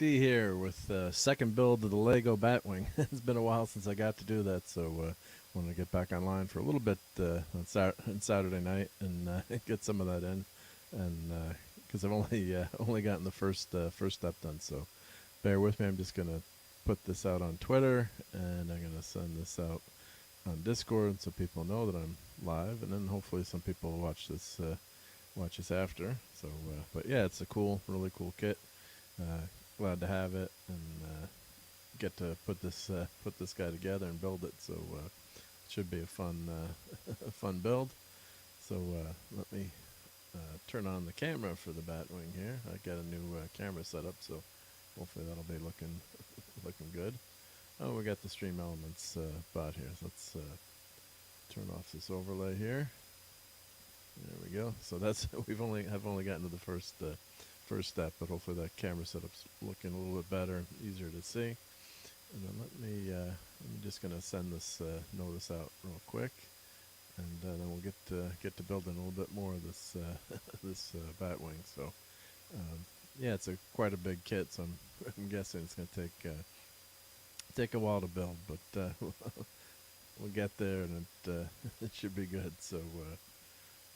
D here with second build of the Lego Batwing. It's been a while since I got to do that, so wanted to get back online for a little bit on Saturday night and get some of that in, and because I've only gotten the first step done, so bear with me. I'm just gonna put this out on Twitter, and I'm gonna send this out on Discord so people know that I'm live, and then hopefully some people will watch this after. So, but yeah, it's a really cool kit. Glad to have it and get to put this guy together and build it. So it should be a fun a fun build. So let me turn on the camera for the Batwing here. I got a new camera set up, so hopefully that'll be looking good. Oh, we got the Stream Elements bot here. So let's turn off this overlay here. There we go. So that's I've only gotten to the first step, but hopefully that camera setup's looking a little bit better, easier to see. And then I'm just gonna send this notice out real quick, and then we'll get to building a little bit more of this this Batwing. So yeah, it's quite a big kit, so I'm guessing it's gonna take a while to build, but we'll get there, and it should be good. So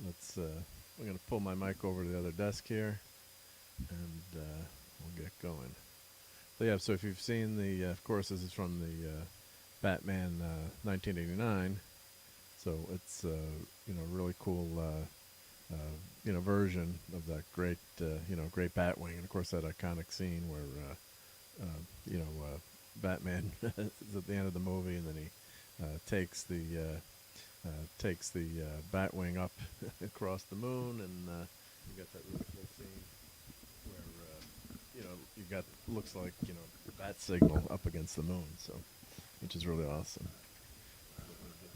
we're gonna pull my mic over to the other desk here, and we'll get going. So yeah, so if you've seen of course this is from the Batman 1989, so it's really cool version of that great great Batwing, and of course that iconic scene where Batman is at the end of the movie, and then he takes the Batwing up across the moon, and you got that really cool scene where you got looks like the bat signal up against the moon, so which is really awesome. Let me get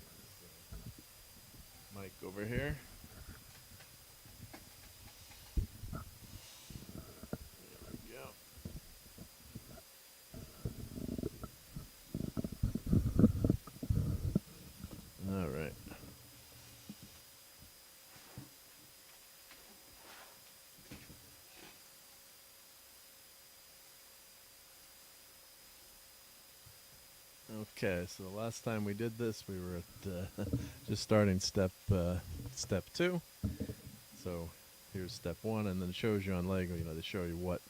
this mic over here. There we go. All right. Okay, so the last time we did this, we were at just starting step 2. So here's step 1, and then it shows you on Lego. They show you what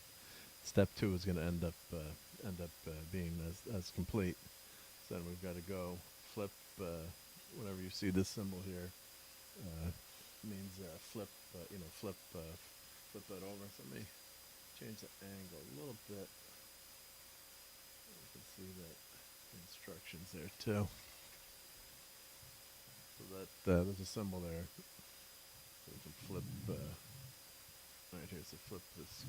step 2 is going to end up being as complete. So then we've got to go flip whenever you see this symbol here. Means flip that over. So let me change the angle a little bit. You can see that instructions there too. So that there's a symbol there. So we can flip right here. So flip this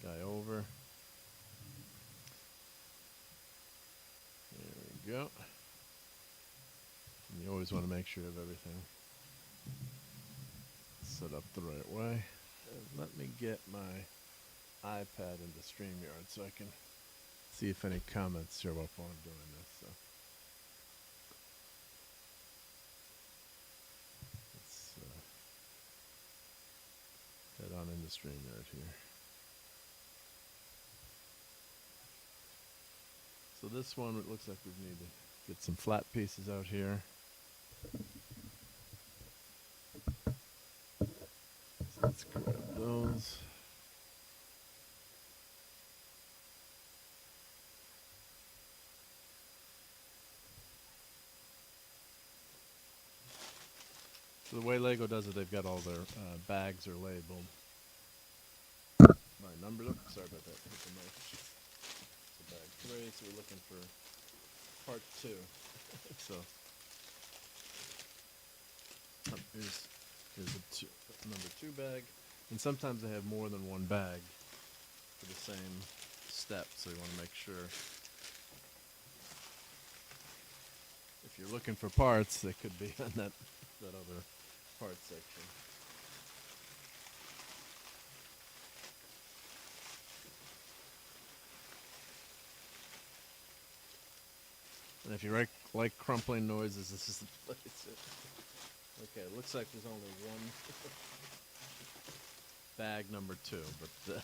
guy over. There we go. And you always want to make sure you have everything set up the right way. And let me get my iPad into StreamYard so I can see if any comments show up while I'm doing this. So let's head on into StreamYard here. So this one, it looks like we need to get some flat pieces out here. So let's grab those. So the way Lego does it, they've got all their bags are labeled by number. Sorry about that. Hit the mic. So bag 3. So we're looking for part 2. So here's a number 2 bag, and sometimes they have more than one bag for the same step. So you want to make sure if you're looking for parts, they could be on that other part section. And if you like crumpling noises, this is the place. Okay, it looks like there's only one bag number 2, but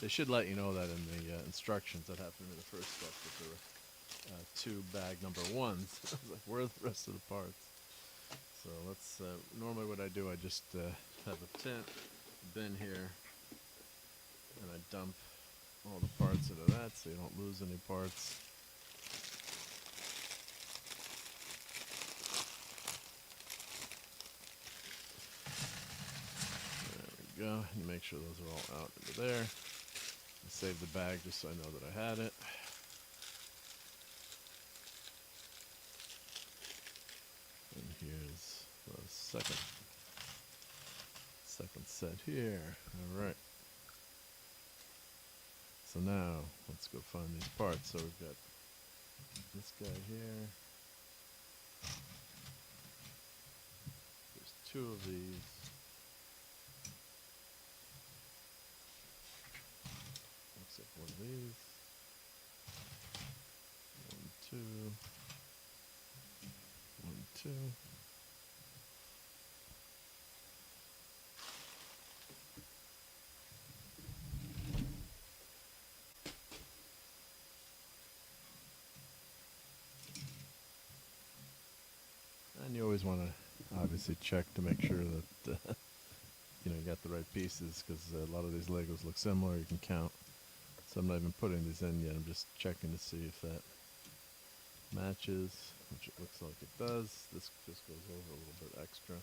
They should let you know that in the instructions. That happened to me the first step, that there were two bag number ones. I was like, where are the rest of the parts? So let's, normally what I do, I just have a bin here, and I dump all the parts into that so you don't lose any parts. There we go. And you make sure those are all out into there. I save the bag just so I know that I had it. And here's the second set here. All right. So now let's go find these parts. So we've got this guy here. There's two of these. Looks like one of these. 1, 2. 1, 2. And you always want to obviously check to make sure that you know, you got the right pieces, because a lot of these Legos look similar. You can count. So I'm not even putting these in yet. I'm just checking to see if that matches, which it looks like it does. This just goes over a little bit extra.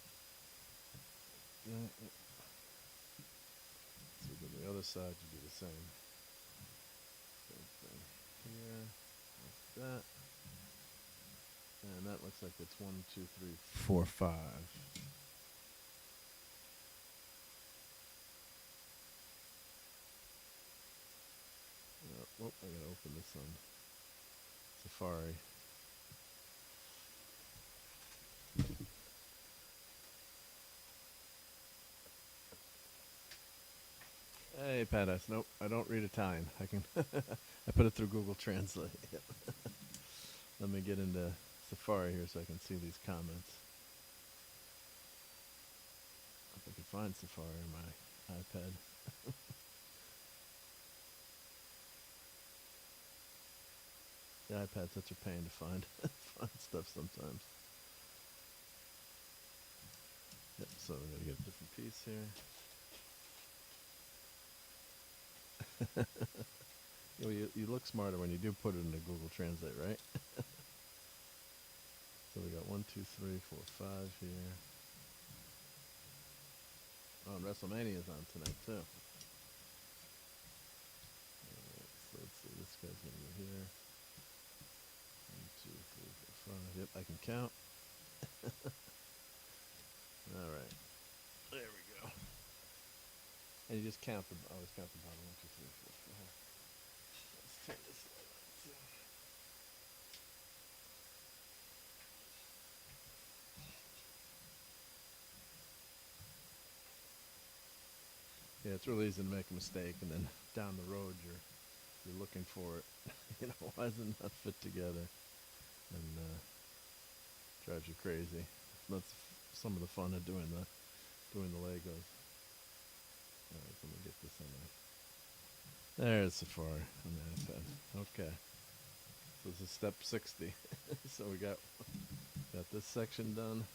Yeah. So on the other side, you do the same. Same thing here, like that. And that looks like it's 1, 2, 3, 4, 5. Oh, I gotta open this on Safari. Hey, Padas. Nope, I don't read Italian. I can. I put it through Google Translate. Let me get into Safari here so I can see these comments. If I can find Safari on my iPad. The iPad's such a pain to find stuff sometimes. Yep, so we're going to get a different piece here. You know, you look smarter when you do put it into Google Translate, right? So we got 1, 2, 3, 4, 5 here. Oh, and WrestleMania is on tonight too. Alright, so let's see, this guy's gonna go here. 1, 2, 3, 4, 5. Yep, I can count. Alright. There we go. And you just count always count the bottom. 1, 2, 3, 4, 5. Let's turn this light on too. Yeah, it's really easy to make a mistake, and then down the road you're looking for it. You know, why does it not fit together? And drives you crazy. That's some of the fun of doing the Legos. Alright, so let me get this on there. There's Safari on the iPad. Okay. So this is step 60. So we got this section done. Alright.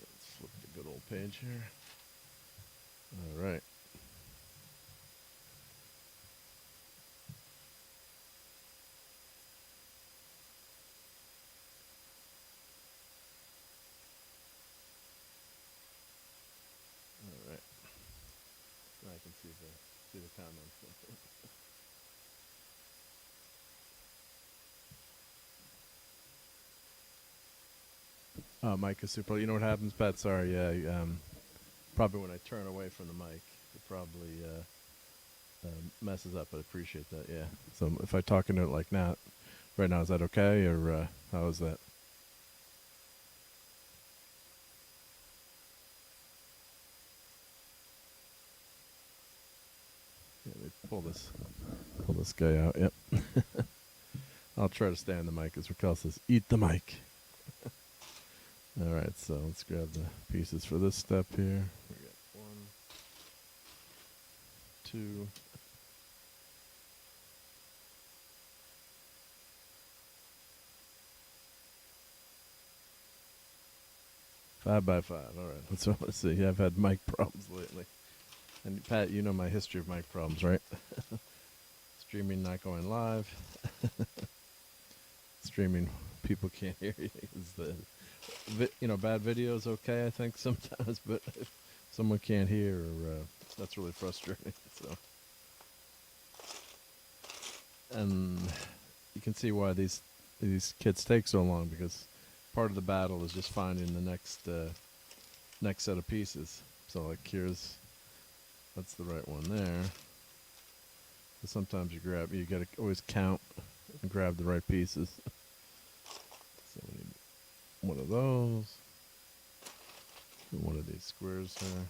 Let's flip the good old page here. Alright. Alright. Now I can see the comments. Mic is super. You know what happens, Pat? Sorry, yeah. Probably when I turn away from the mic, it probably messes up. But I appreciate that. Yeah. So if I talk into it like now, right now, is that okay, or how is that? Yeah, let me pull this guy out. Yep. I'll try to stay on the mic, as Raquel says, eat the mic. All right, so let's grab the pieces for this step here. We got 1, 2, 5x5. All right, that's what I want to see. I've had mic problems lately. And Pat, you know my history of mic problems, right? Streaming not going live. Streaming, people can't hear you. Is the bad videos okay? I think sometimes, but if someone can't hear, that's really frustrating. So, and you can see why these kits take so long, because part of the battle is just finding the next set of pieces. So like that's the right one there. But sometimes you gotta always count and grab the right pieces. So we need one of those, and one of these squares here.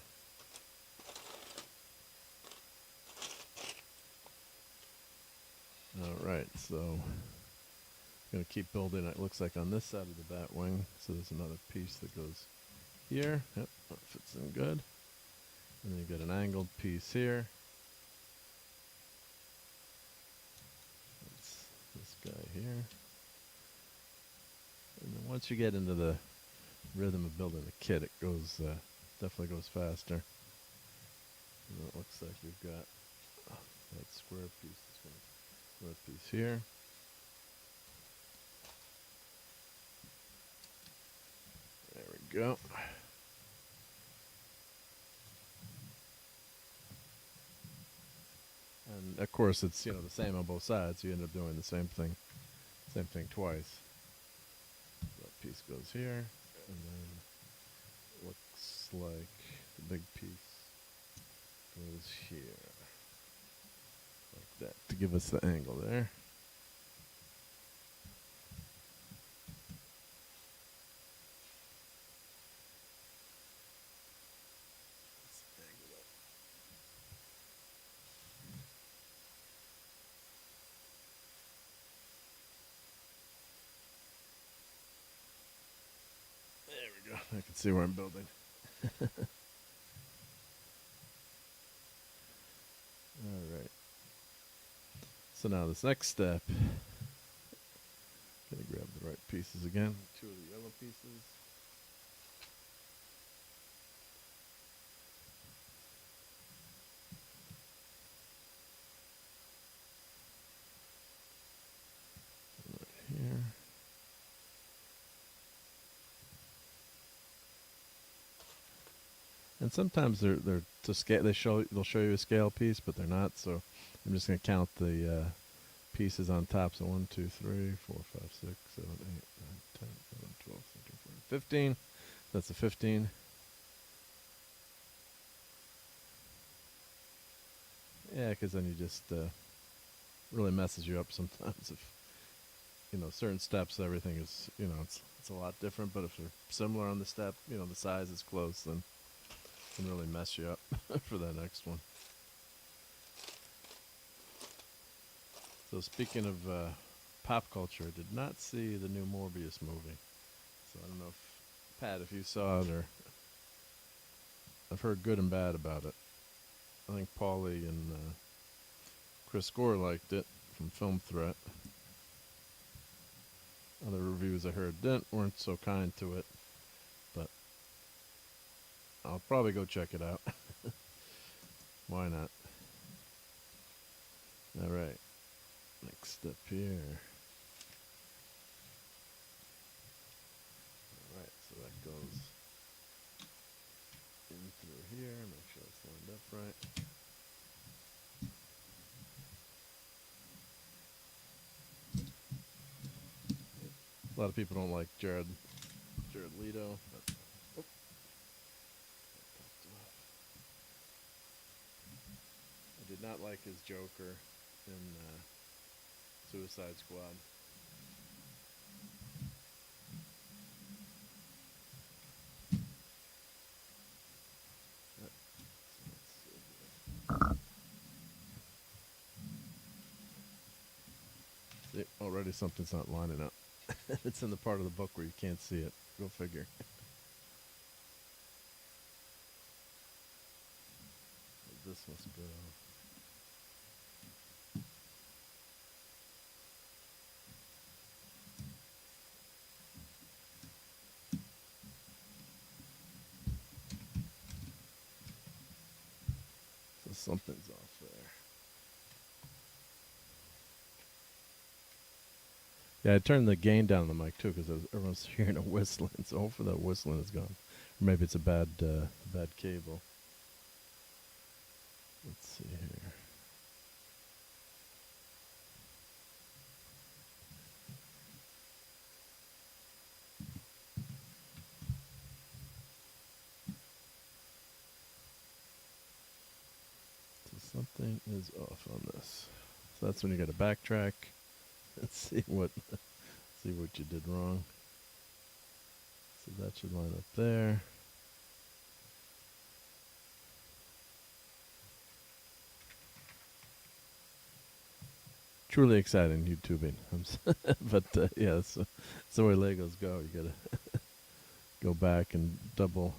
All right, so I'm gonna keep building. It looks like on this side of the bat wing. So there's another piece that goes here. Yep, that fits in good. And then you got an angled piece here. That's this guy here. And then once you get into the rhythm of building a kit, it goes definitely goes faster. And it looks like we've got that square piece. Square piece here. There we go. And of course, it's the same on both sides. So you end up doing the same thing twice. That piece goes here, and then looks like the big piece goes here, like that, to give us the angle there. There we go. I can see where I'm building. All right. So now this next step, gotta grab the right pieces again. 2 of the yellow pieces. Right here. And sometimes they're to scale. They'll show you a scale piece, but they're not. So I'm just gonna count the pieces on top. So 1, 2, 3, 4, 5, 6, 7, 8, 9, 10, 11, 12, 13, 14, 15. That's a 15. Yeah, because then you just really messes you up sometimes. If certain steps, everything is it's a lot different. But if they're similar on the step, the size is close, then it can really mess you up for that next one. So speaking of pop culture, I did not see the new Morbius movie. So I don't know if you saw it, or I've heard good and bad about it. I think Paulie and Chris Gore liked it from Film Threat. Other reviews I heard weren't so kind to it, but I'll probably go check it out. Why not? All right. Next step here. Alright, so that goes in through here. Make sure it's lined up right. A lot of people don't like Jared Leto, but I did not like his Joker in Suicide Squad. See, already something's not lining up. It's in the part of the book where you can't see it. Go figure. This must go. So something's off there. Yeah, I turned the gain down on the mic too because everyone's hearing a whistling. So hopefully that whistling is gone. Or maybe it's a bad cable. Let's see here. So something is off on this. So that's when you got to backtrack and see what you did wrong. So that should line up there. Truly exciting YouTubing. But yeah, it's the way Legos go. You gotta go back and double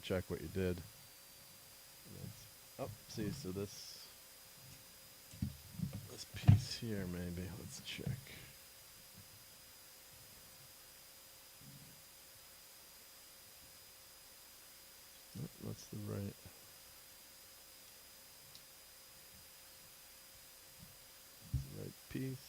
check what you did. Oh, see, so this piece here, maybe. Let's check. Oh, that's the right. That's the right piece.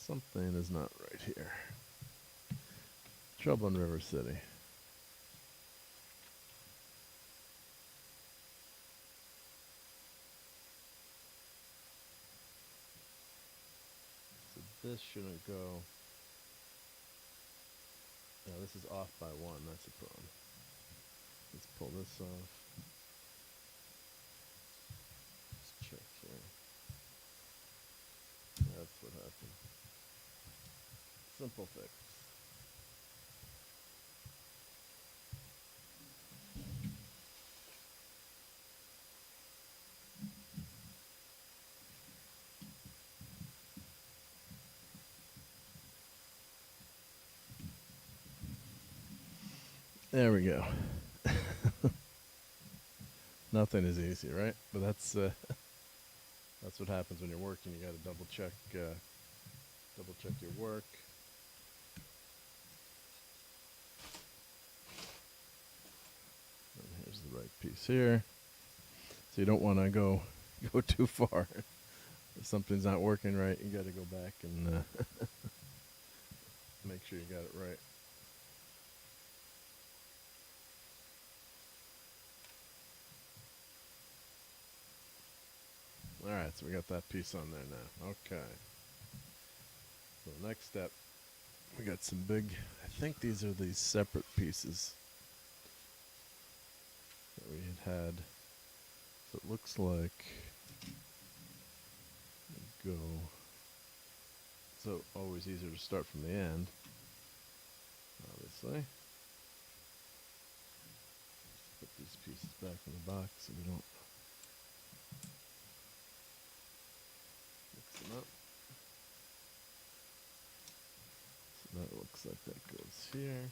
Something is not right here. Trouble in River City. So this shouldn't go. Yeah, this is off by 1. That's a problem. Let's pull this off. Let's check here. That's what happened. Simple fix. There we go. Nothing is easy, right? But that's what happens when you're working. You got to double check your work. And here's the right piece here. So you don't want to go too far. If something's not working right, you got to go back and make sure you got it right. Alright, so we got that piece on there now. Okay. So the next step, we got some big, I think these are these separate pieces that we had. So it looks like, go, so always easier to start from the end, obviously. Put these pieces back in the box so we don't mix them up. So that looks like that goes here.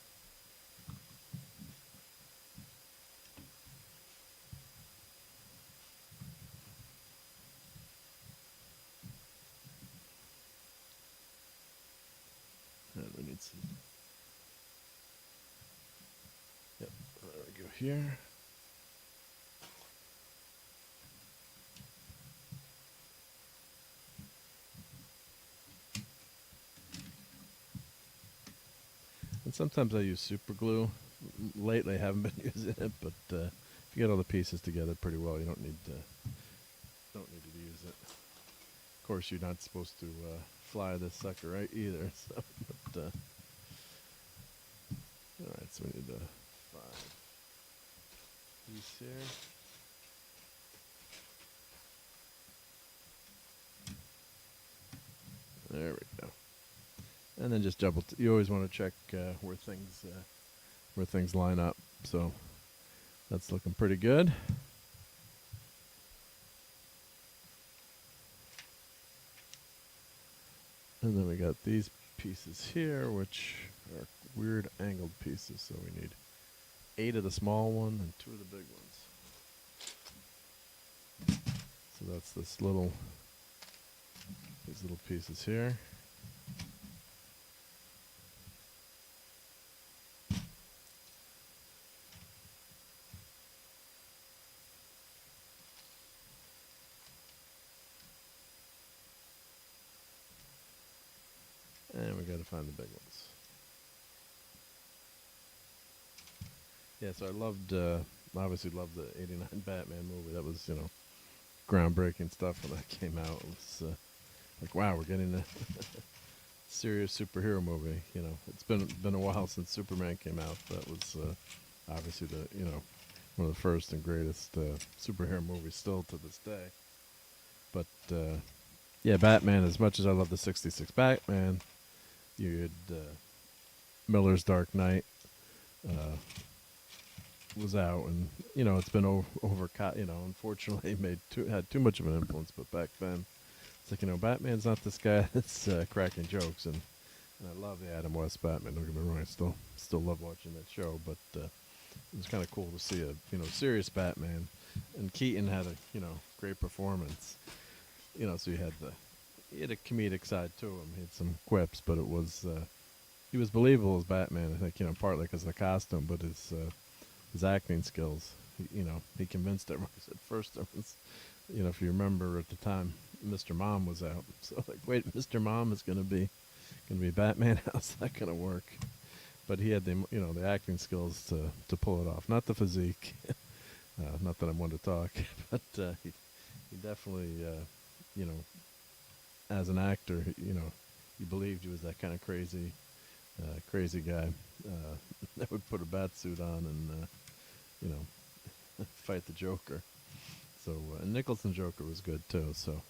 And we need some. Yep, there we go here. And sometimes I use super glue. Lately I haven't been using it, but if you get all the pieces together pretty well, you don't need to use it. Of course, you're not supposed to fly this sucker right either. So, but all right, so we need a 5 piece here. There we go. And then just double. You always want to check where things line up. So that's looking pretty good. And then we got these pieces here, which are weird angled pieces. So we need 8 of the small one and 2 of the big ones. So that's these little pieces here. And we got to find the big ones. Yeah, so I obviously loved the '89 Batman movie. That was, groundbreaking stuff when that came out. It was like, wow, we're getting a serious superhero movie. It's been a while since Superman came out. That was obviously one of the first and greatest superhero movies still to this day. But yeah, Batman. As much as I love the '66 Batman, you had Miller's Dark Knight was out, and it's been overcut. Unfortunately, had too much of an influence. But back then, it's like Batman's not this guy that's cracking jokes, and I love the Adam West Batman. Don't get me wrong, I still love watching that show. But it was kind of cool to see a serious Batman, and Keaton had a great performance. So he had a comedic side to him. He had some quips, but he was believable as Batman. I think partly because of the costume, but his acting skills. He convinced everyone. At first, it was, if you remember at the time, Mr. Mom was out. So like, wait, Mr. Mom is gonna be Batman? How's that gonna work? But he had the acting skills to pull it off. Not the physique. Not that I'm one to talk, but he definitely as an actor, you believed he was that kind of crazy guy that would put a bat suit on and fight the Joker. So and Nicholson's Joker was good too. So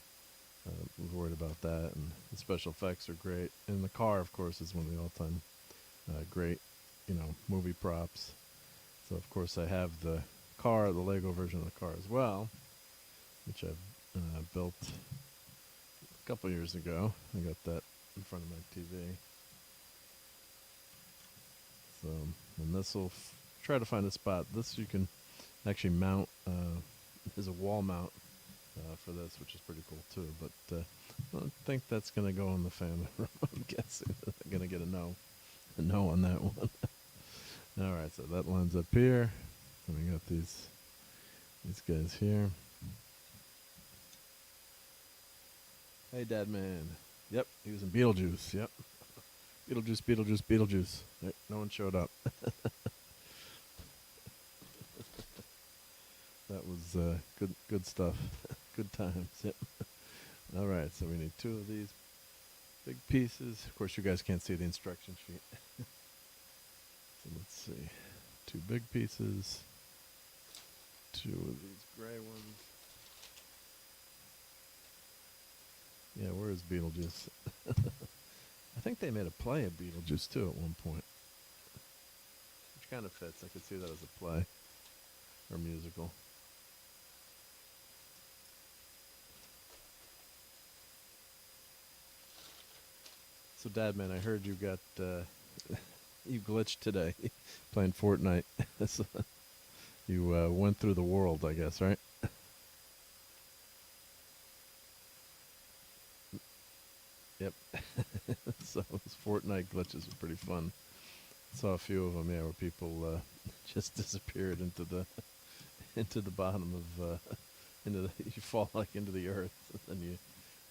was worried about that, and the special effects are great. And the car, of course, is one of the all-time great movie props. So of course I have the Lego version of the car as well, which I've built a couple years ago. I got that in front of my TV. So, and this will try to find a spot. This you can actually mount. There's a wall mount for this, which is pretty cool too. But I don't think that's going to go in the family room. I'm guessing I'm going to get a no on that one. All right, so that lines up here. And we got these guys here. Hey, Dad Man. Yep, he was in Beetlejuice. Yep. Beetlejuice. Right, no one showed up. That was good stuff. Good times. Yep. All right, so we need 2 of these big pieces. Of course, you guys can't see the instruction sheet. So let's see. 2 big pieces. 2 of these gray ones. Yeah, where is Beetlejuice? I think they made a play of Beetlejuice too at one point, which kind of fits. I could see that as a play or musical. So, Dad Man, I heard you got you glitched today playing Fortnite. So you went through the world, I guess, right? Yep. So those Fortnite glitches are pretty fun. Saw a few of them, yeah, where people just disappeared into the bottom of you fall like into the earth, and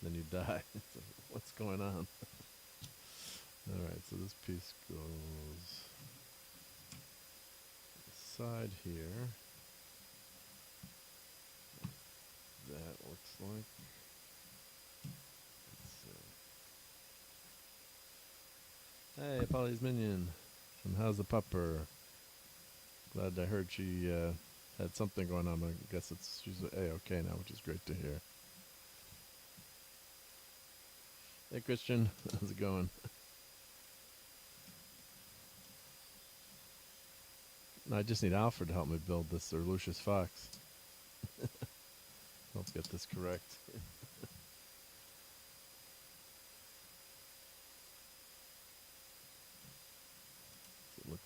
then you die. So what's going on? All right, so this piece goes side here. That looks like. Hey, Polly's Minion. And how's the pupper? Glad I heard she had something going on. I guess she's A-okay now, which is great to hear. Hey, Christian. How's it going? I just need Alfred to help me build this, or Lucius Fox. Help get this correct.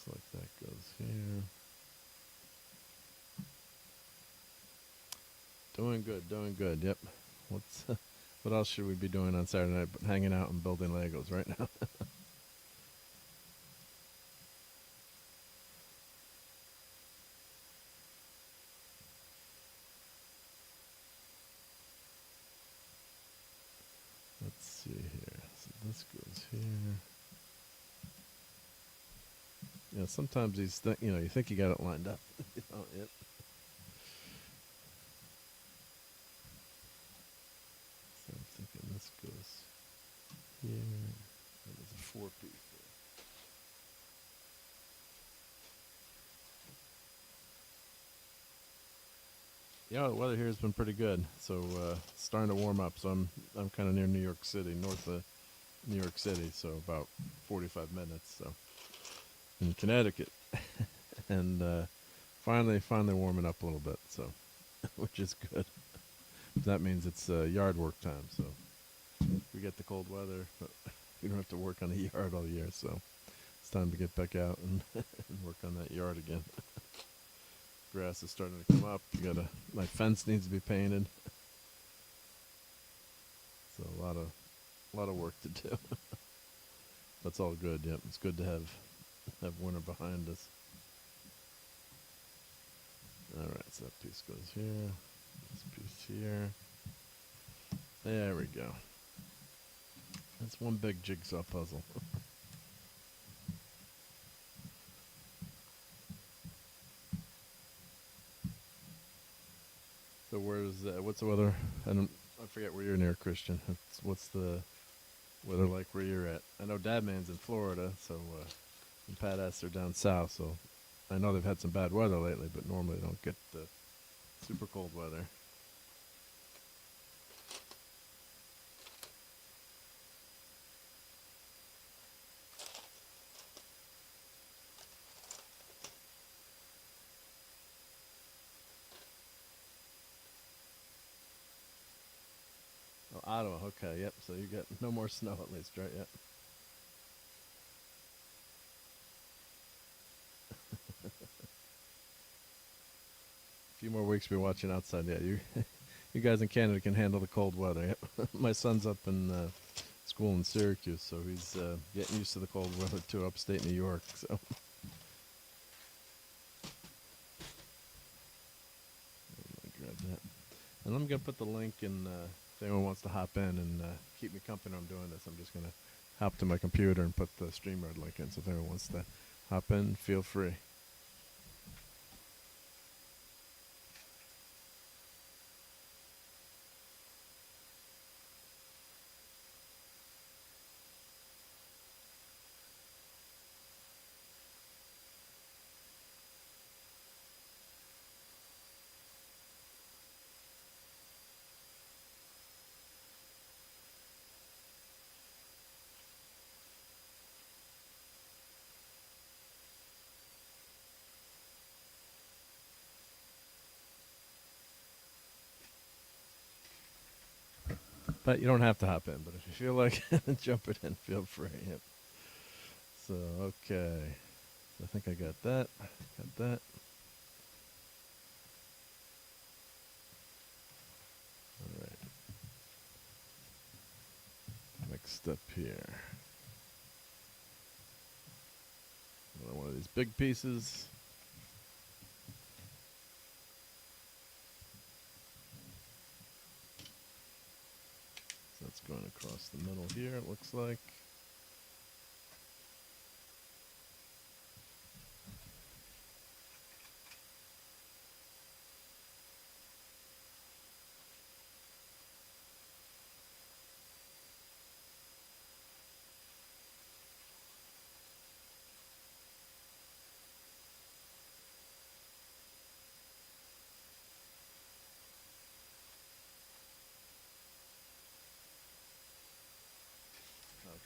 Looks like that goes here. Doing good, doing good. Yep. What's what else should we be doing on Saturday night but hanging out and building Legos right now? Let's see here. So this goes here. Yeah, sometimes these you think you got it lined up. Yep. So I'm thinking this goes here. That was a 4-piece there. Yeah, the weather here has been pretty good. So starting to warm up. So I'm kind of near New York City, north of New York City. So about 45 minutes. So in Connecticut, and finally warming up a little bit. So which is good. That means it's yard work time. So we get the cold weather, but we don't have to work on the yard all year. So it's time to get back out and, and work on that yard again. Grass is starting to come up. My fence needs to be painted. So a lot of work to do. That's all good. Yep, it's good to have winter behind us. All right, so that piece goes here. This piece here. There we go. That's one big jigsaw puzzle. So what's the weather? I forget where you're near, Christian. What's the weather like where you're at? I know Dadman's in Florida, so and Pat S are down south, so I know they've had some bad weather lately, but normally they don't get the super cold weather. Oh, Ottawa, okay, yep. So you get no more snow at least, right? Yep. A few more weeks we'll be watching outside. Yeah, you guys in Canada can handle the cold weather. Yep. My son's up in school in Syracuse, so he's getting used to the cold weather too, upstate New York. So I'm gonna grab that, and I'm gonna put the link in. If anyone wants to hop in and keep me company while I'm doing this, I'm just gonna hop to my computer and put the StreamYard link in. So if anyone wants to hop in, feel free. But you don't have to hop in. But if you feel like jumping in, feel free. Yep. So okay, I think I got that. Got that. All right. Next up here. Another one of these big pieces. So that's going across the middle here, it looks like.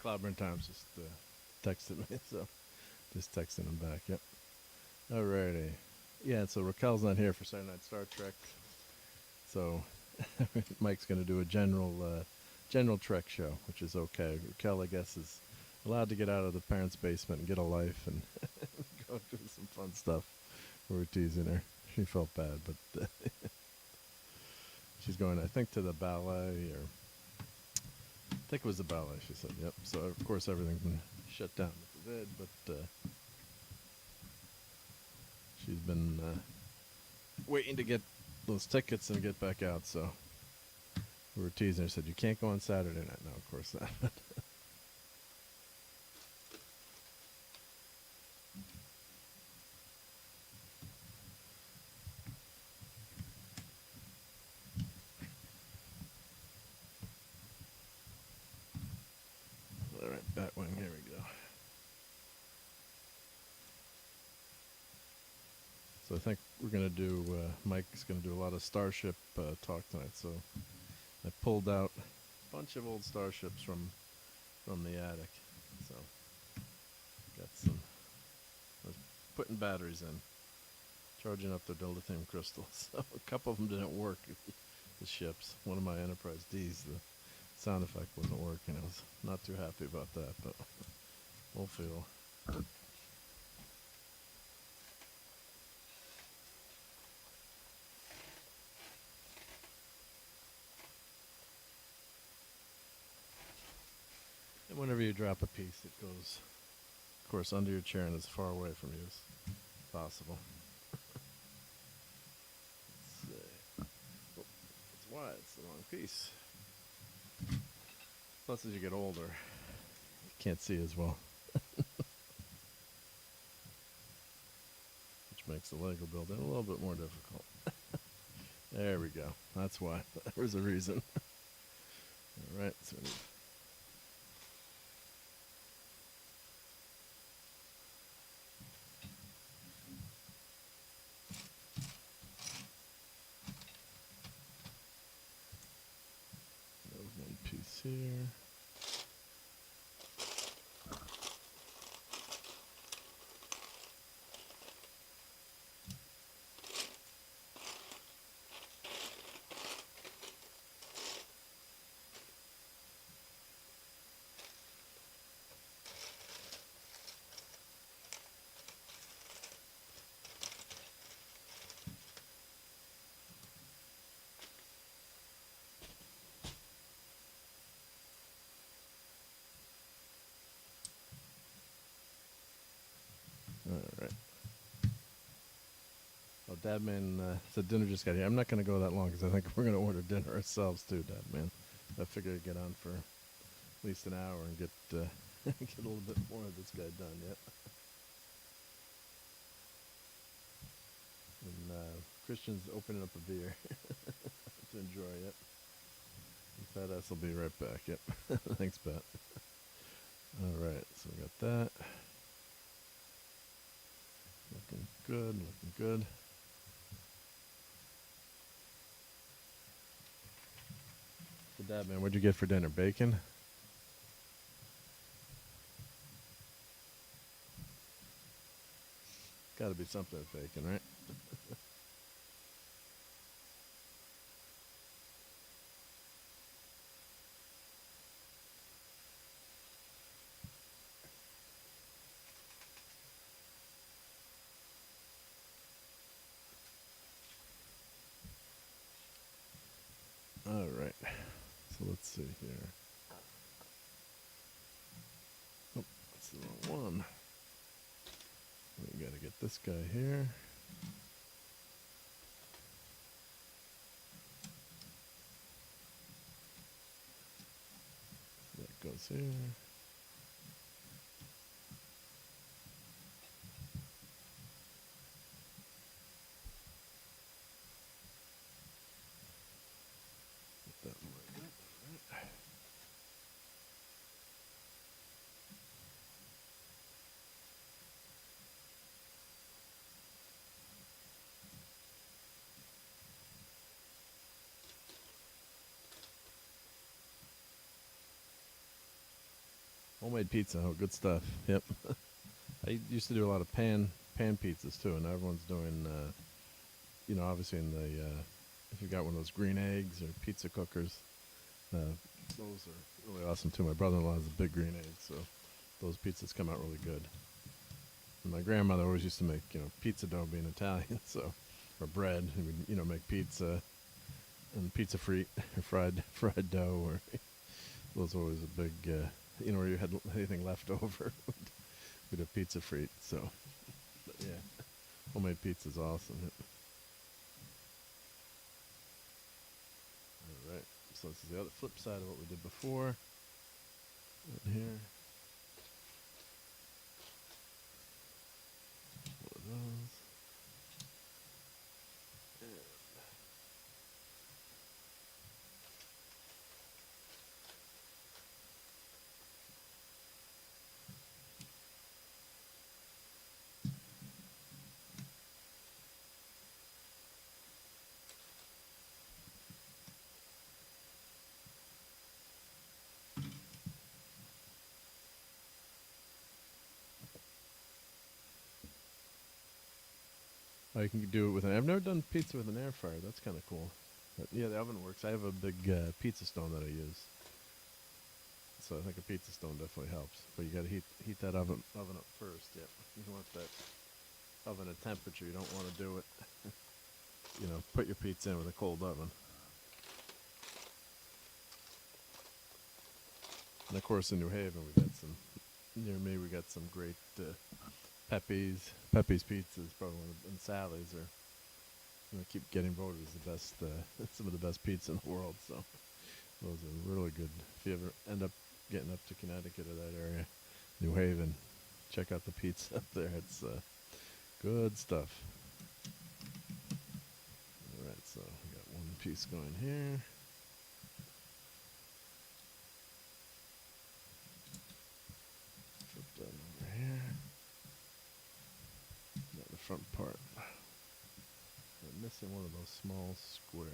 Clobberin Times just texted me, so just texting him back. Yep. Alrighty. Yeah, so Raquel's not here for Saturday Night Star Trek, so Mike's going to do a general Trek show, which is okay. Raquel, I guess, is allowed to get out of the parents' basement and get a life and know, doing some fun stuff. We were teasing her. She felt bad, but she's going, I think, to the ballet, or I think it was the ballet. She said, "Yep." So of course everything's been shut down with the vid, but she's been waiting to get those tickets and get back out. So we were teasing her. Said, "You can't go on Saturday night." No, of course not. All right, Batwing. Here we go. So I think we're gonna do. Mike's gonna do a lot of Starship talk tonight. So I pulled out a bunch of old Starships from the attic. So got some. I was putting batteries in, charging up their dilithium crystals. So a couple of them didn't work. The ships. One of my Enterprise Ds, the sound effect wasn't working. I was not too happy about that, but we'll feel. And whenever you drop a piece, it goes, of course, under your chair and as far away from you as possible. Let's see. Oh, it's wide. It's the wrong piece. Plus, as you get older, you can't see as well. Which makes the Lego building a little bit more difficult. There we go. That's why. There's a reason. All right. So one piece here. All right. Oh, Dadman said dinner just got here. I'm not going to go that long because I think we're going to order dinner ourselves too, Dadman. I figured I'd get on for at least an hour and get get a little bit more of this guy done yet. And Christian's opening up a beer to enjoy it. And Fat Ass will be right back. Yep. Thanks, Pat. All right, so we got that. Looking good, looking good. So, Dad, man, what'd you get for dinner? Bacon? Gotta be something with bacon, right? All right. So let's see here. Oh, that's the wrong one. We gotta get this guy here. That goes here. Get that one like that. All right. Homemade pizza, oh, good stuff. Yep. I used to do a lot of pan pizzas too, and everyone's doing, obviously in the if you've got one of those green eggs or pizza cookers, those are really awesome too. My brother-in-law has a big green egg, so those pizzas come out really good. My grandmother always used to make, pizza dough, being Italian, so, or bread, and we'd, make pizza and pizza fried dough, or was always a big, where you had anything left over, we'd have pizza frite. So, but yeah, homemade pizza's awesome. All right, so this is the other flip side of what we did before. Right here. One of those. Oh, you can do it with I've never done pizza with an air fryer. That's kind of cool. But yeah, the oven works. I have a big pizza stone that I use, so I think a pizza stone definitely helps. But you got to heat that oven up first. Yeah, you want that oven at temperature. You don't want to do it. Put your pizza in with a cold oven. And of course, in New Haven, we got some. Near me, we got some great Pepe's. Pepe's Pizza is probably one of, and Sally's are. Keep getting voted as the best, some of the best pizza in the world. So those are really good. If you ever end up getting up to Connecticut or that area, New Haven, check out the pizza up there. It's good stuff. All right, so we got one piece going here. Flip that over here. Got the front part. I'm missing one of those small squares.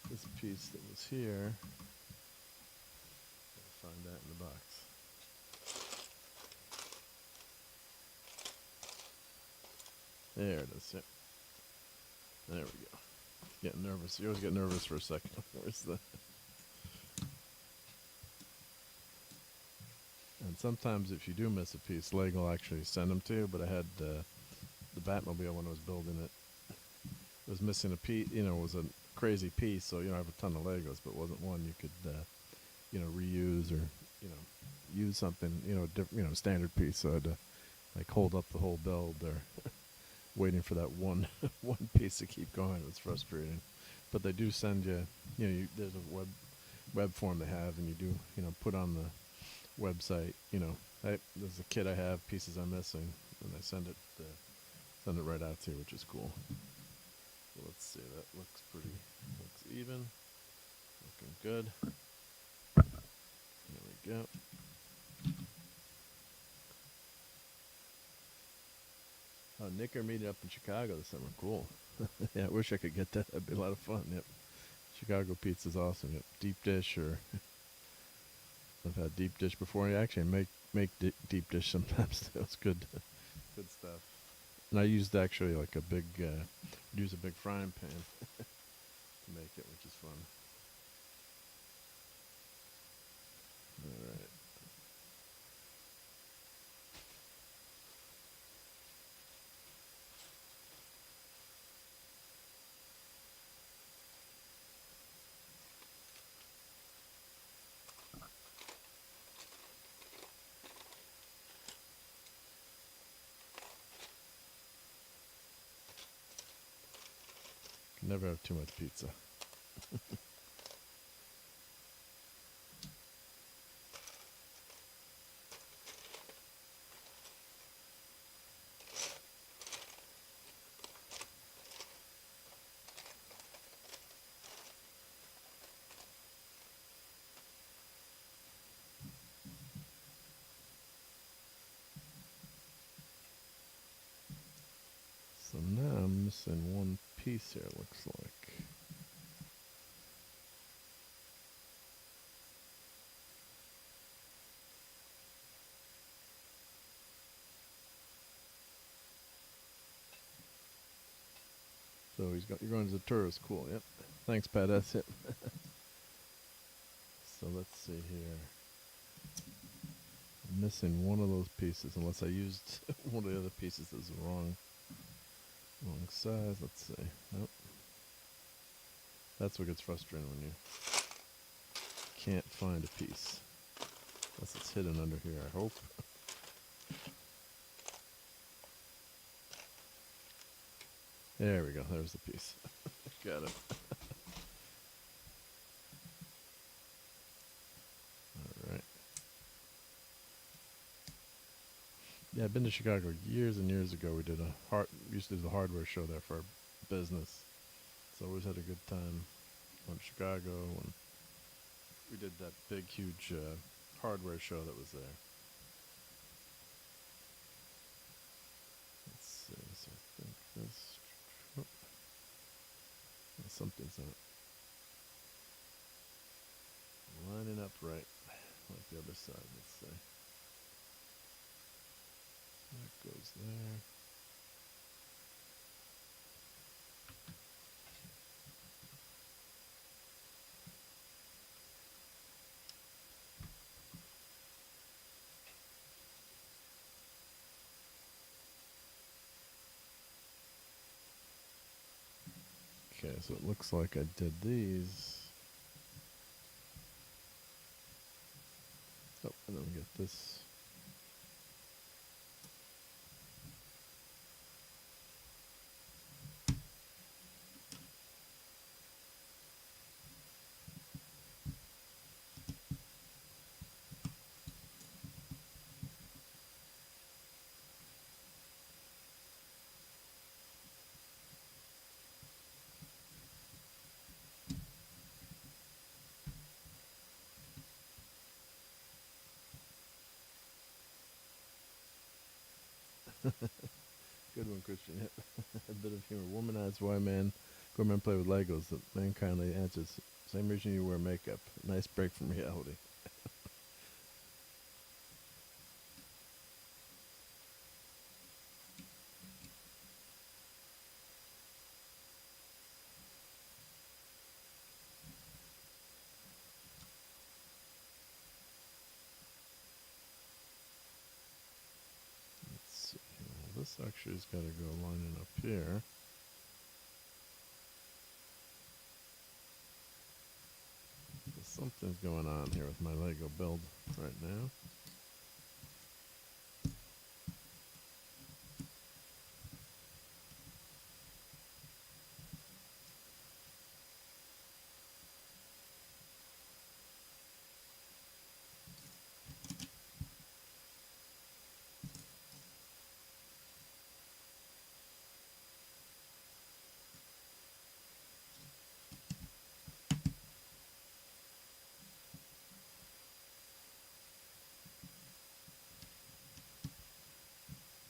This piece that was here, gotta find that in the box. There it is. Yep. There we go. Getting nervous. You always get nervous for a second. Where's the? And sometimes if you do miss a piece, Lego will actually send them to you. But I had the Batmobile when I was building it. It was missing a piece. It was a crazy piece. So I have a ton of Legos, but it wasn't one you could reuse or use something standard piece. So I had to hold up the whole build or waiting for that one piece to keep going. It was frustrating. But they do send you. There's a web form they have, and you do put on the website. There's a kit I have, pieces I'm missing, and they send it right out to you, which is cool. So let's see. That looks even. Looking good. There we go. Oh, Nick are meeting up in Chicago this summer. Cool. Yeah, I wish I could get that. That'd be a lot of fun. Yep. Chicago pizza's awesome. Yep. Deep dish, or I've had deep dish before. I actually make deep dish sometimes. It's good. Good stuff. And I used actually like a big frying pan to make it, which is fun. All right. Can never have too much pizza. So now I'm missing one piece here, it looks like. So you're going to the tourist. Cool, yep. Thanks, Pat. That's it. So let's see here. missing one of those pieces unless I used one of the other pieces that's the wrong size. Let's see. Nope. That's what gets frustrating when you can't find a piece. Unless it's hidden under here, I hope. There we go. There's the piece. Got it. All right. Yeah, I've been to Chicago years and years ago. We used to do the hardware show there for our business. So always had a good time going to Chicago when we did that big, huge hardware show that was there. Let's see. So I think this. Oh, something's not lining up right, like the other side. Let's see. That goes there. Okay, so it looks like I did these. Oh, and then we get this. Good one, Christian. Yep. A bit of humor. Womanized why man go men play with Legos. That man kindly answers. Same reason you wear makeup. Nice break from reality. Let's see. Well, this actually has got to go lining up here. Something's going on here with my Lego build right now.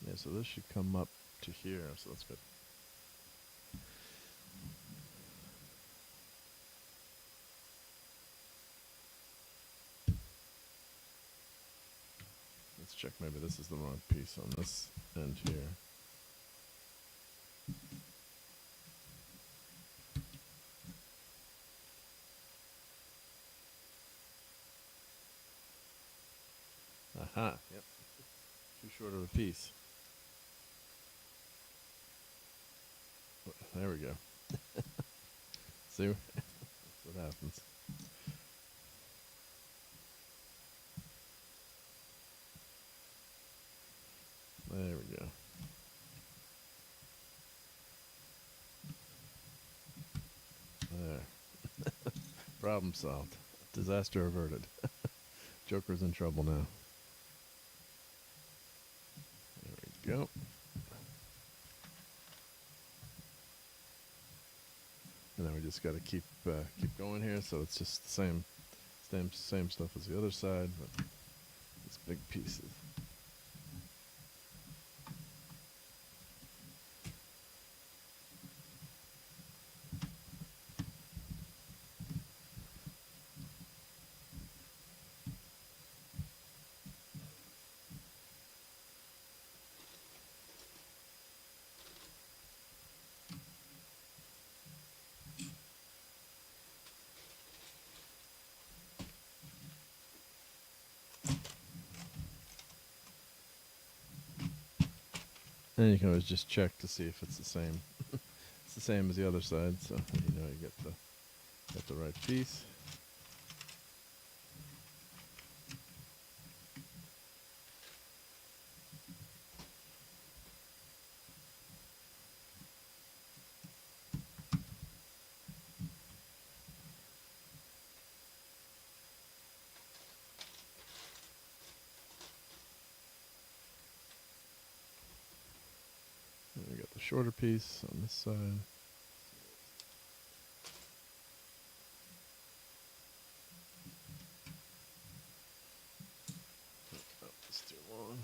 Yeah, so this should come up to here, so that's good. Let's check, maybe this is the wrong piece on this end here. Aha, yep. Too short of a piece. There we go. See? That's what happens. There we go. There. Problem solved. Disaster averted. Joker's in trouble now. There we go. And then we just got to keep going here, so it's just the same stuff as the other side, but it's big pieces. And you can always just check to see if it's the same. It's the same as the other side, so you know you get the right piece. And we got the shorter piece on this side. Oh, it's too long.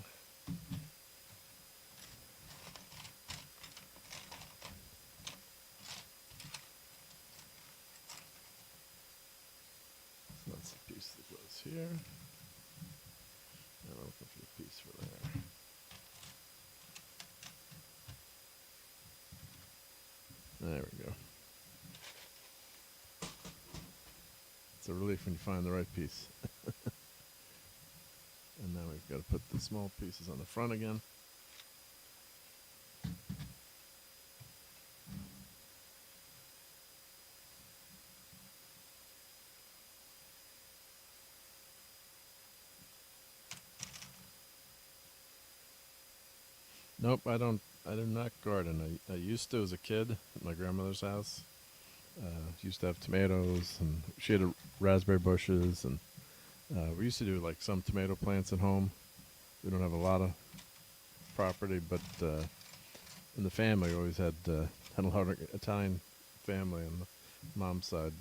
So that's the piece that goes here. And I'm looking for the piece for there. There we go. It's a relief when you find the right piece. And now we've got to put the small pieces on the front again. Nope, I do not garden. I used to as a kid at my grandmother's house. Used to have tomatoes, and she had raspberry bushes, and we used to do like some tomato plants at home. We don't have a lot of property, but in the family, we always had a lot of Italian family on the mom's side.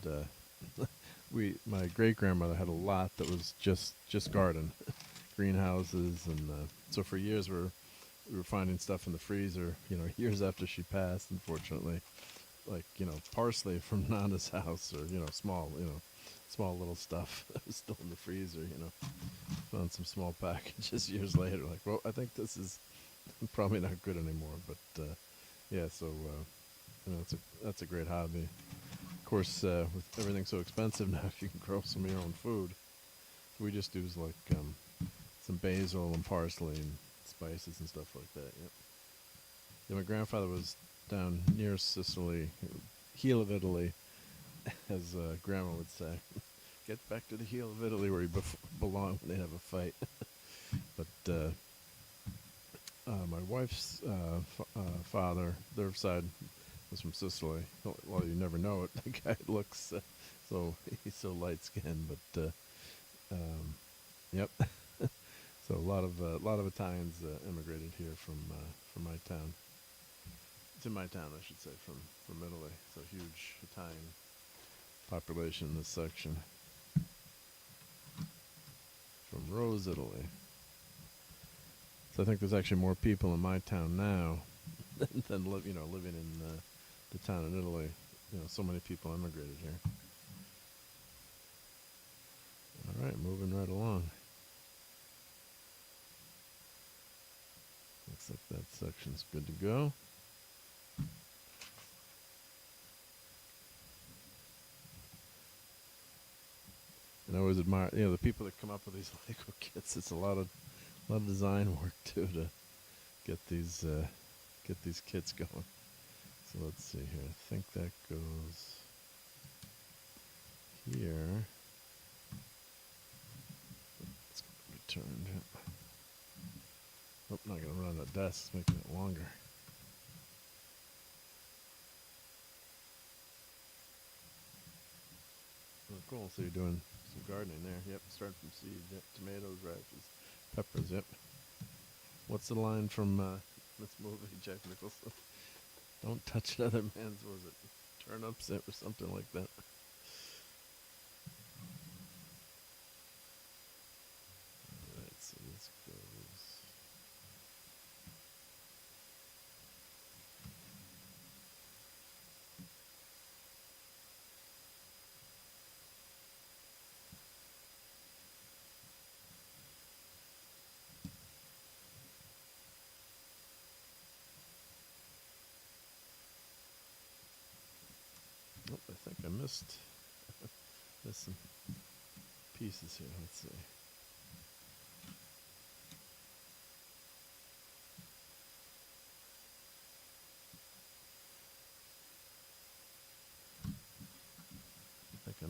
My great grandmother had a lot that was just garden, greenhouses, and so for years we were finding stuff in the freezer. You know, years after she passed, unfortunately, like parsley from Nana's house, or small little stuff that was still in the freezer. Found some small packages years later. Like, well, I think this is probably not good anymore. But yeah, so that's a great hobby. Of course, with everything so expensive now, if you can grow some of your own food, we just use like some basil and parsley and spices and stuff like that. Yep. Yeah, my grandfather was down near Sicily, heel of Italy, as Grandma would say. Get back to the heel of Italy where you belong when they have a fight. But my wife's father, their side, was from Sicily. Well, you never know it. The guy looks he's so light skinned, but yep. So a lot of Italians immigrated here from my town. To my town, I should say, from Italy. So huge Italian population in this section. From Rose, Italy. So I think there's actually more people in my town now than living in the town in Italy. So many people immigrated here. All right, moving right along. Looks like that section's good to go. And I always admire, the people that come up with these Lego kits. It's a lot of design work too to get these kits going. So let's see here. I think that goes here. It's going to be turned. Oh, not going to run on the desk. It's making it longer. Oh, cool. So you're doing some gardening there. Yep, starting from seed. Yep, tomatoes, radishes, peppers. Yep. What's the line from this movie, Jack Nicholson? Don't touch another man's, what was it, turnips or something like that. Alright, so this goes... Oh, I think I missed some pieces here. Let's see.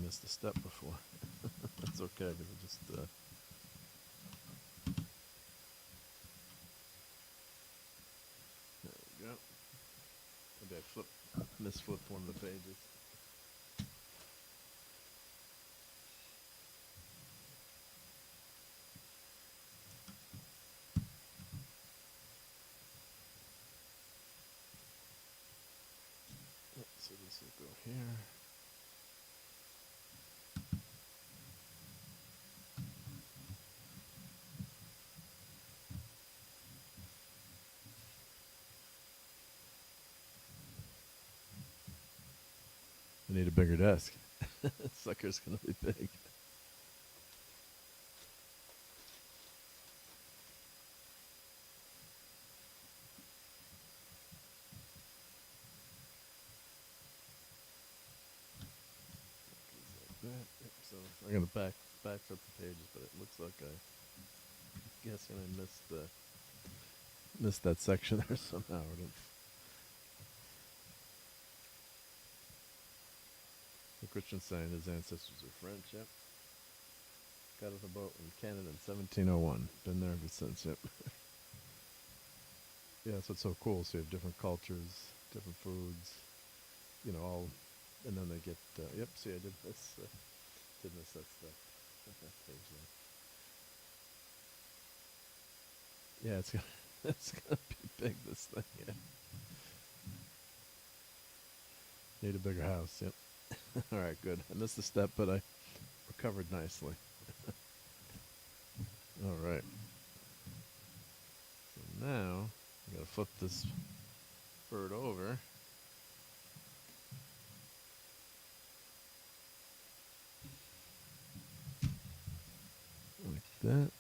missed a step before. That's okay. We'll just. There we go. Maybe I misflipped one of the pages. So this will go here. I need a bigger desk. Sucker's gonna be big. Like that. Yep, so I'm gonna backflip the pages, but it looks like I'm guessing I missed that section there somehow. The Christian saying his ancestors are French. Yep. Got on the boat in Canada in 1701. Been there ever since. Yep. Yeah, that's what's so cool. So you have different cultures, different foods, all, and then they get. Yep. See, I did miss that stuff. That page there. Yeah, it's gonna be big. This thing. Yeah. Need a bigger house. Yep. All right, good. I missed a step, but I recovered nicely. All right. So now I'm gonna flip this bird over. Like that.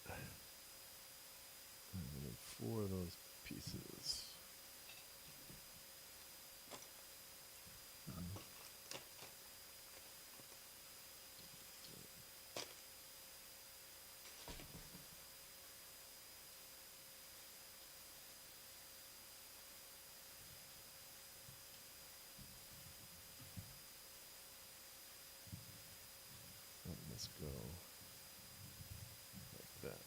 And then 4 of those pieces. Let's go like that.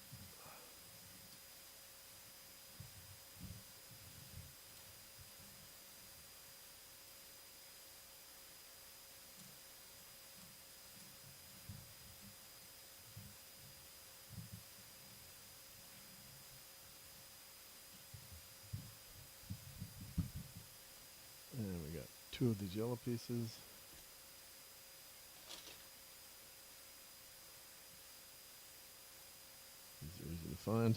And we got 2 of these yellow pieces. These are easy to find.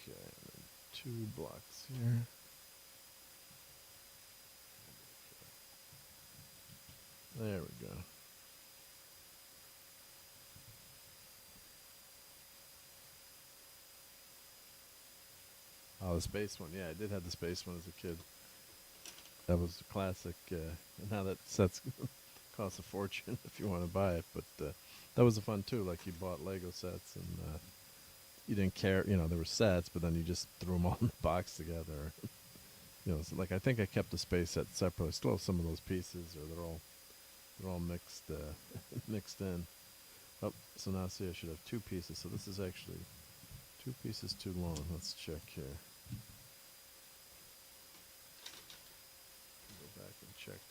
Okay, and then 2 blocks here. There we go. Oh, the space one. Yeah, I did have the space one as a kid. That was a classic. Now that set's costs a fortune if you want to buy it, but that was fun too. Like you bought Lego sets and you didn't care. There were sets, but then you just threw them all in the box together. So like I think I kept the space set separate. I still have some of those pieces, or they're all mixed mixed in. Oh, so now see, I should have 2 pieces. So this is actually 2 pieces too long. Let's check here. Go back and check.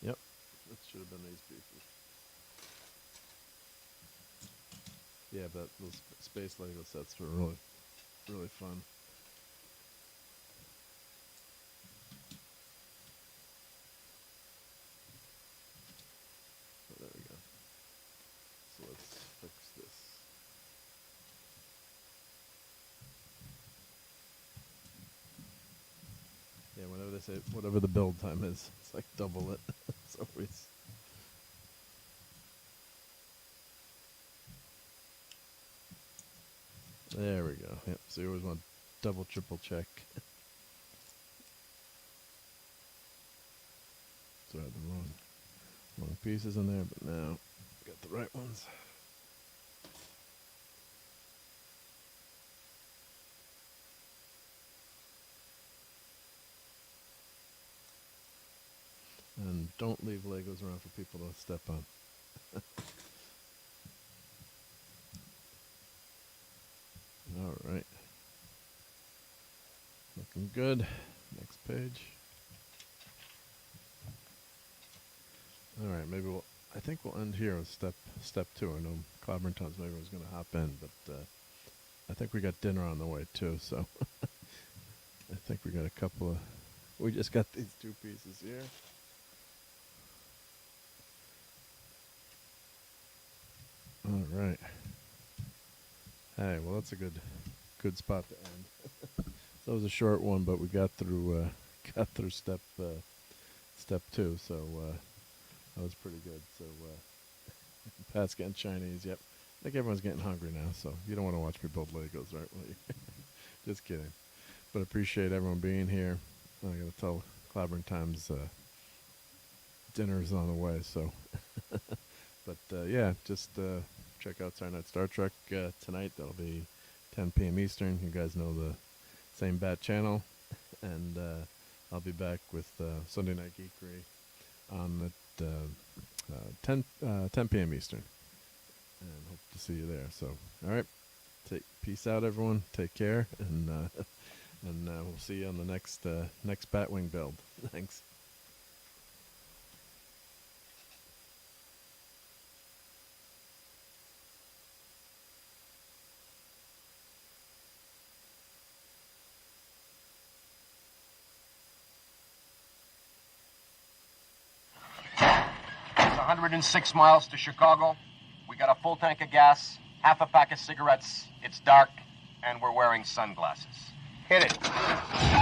Yep, that should have been these pieces. Yeah, but those space Lego sets were really, really fun. So there we go. So let's fix this. Yeah, whenever they say whatever the build time is, it's like double it. It's always. There we go. Yep. So you always want to double, triple check. So I had the wrong pieces in there, but now got the right ones. And don't leave Legos around for people to step on. All right. Looking good. Next page. All right, I think we'll end here with step 2. I know Clobbering Tons maybe was going to hop in, but I think we got dinner on the way too, so I think we got a couple of, we just got these 2 pieces here. All right. Hey, well, that's a good spot to end. So it was a short one, but we got through step 2, so that was pretty good. So Pat's getting Chinese. Yep, I think everyone's getting hungry now. So you don't want to watch me build Legos, right? Just kidding. But appreciate everyone being here. I got to tell Clobbering Times dinner's on the way. So, but yeah, just check out Saturday Night Star Trek tonight. That'll be 10 p.m. Eastern. You guys know the same bat channel, and I'll be back with Sunday Night Geekery on at 10 p.m. Eastern, and hope to see you there. So, all right, peace out, everyone. Take care, and we'll see you on the next Batwing build. Thanks. It's 106 miles to Chicago. We got a full tank of gas, half a pack of cigarettes. It's dark, and we're wearing sunglasses. Hit it.